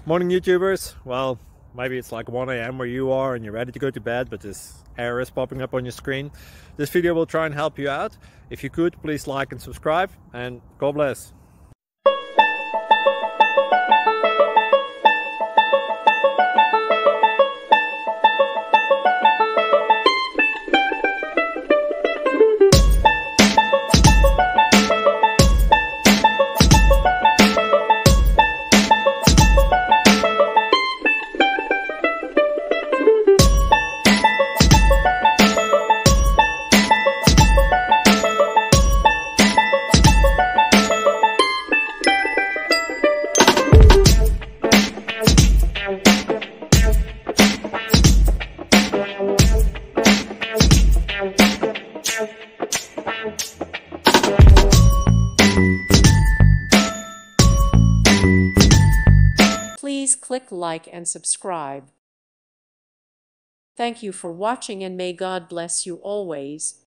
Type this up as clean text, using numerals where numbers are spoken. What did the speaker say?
Morning YouTubers. Well, maybe it's like 1 a.m. where you are and you're ready to go to bed, but this error is popping up on your screen. This video will try and help you out. If you could, please like and subscribe, and God bless. Please click like and subscribe. Thank you for watching, and may God bless you always.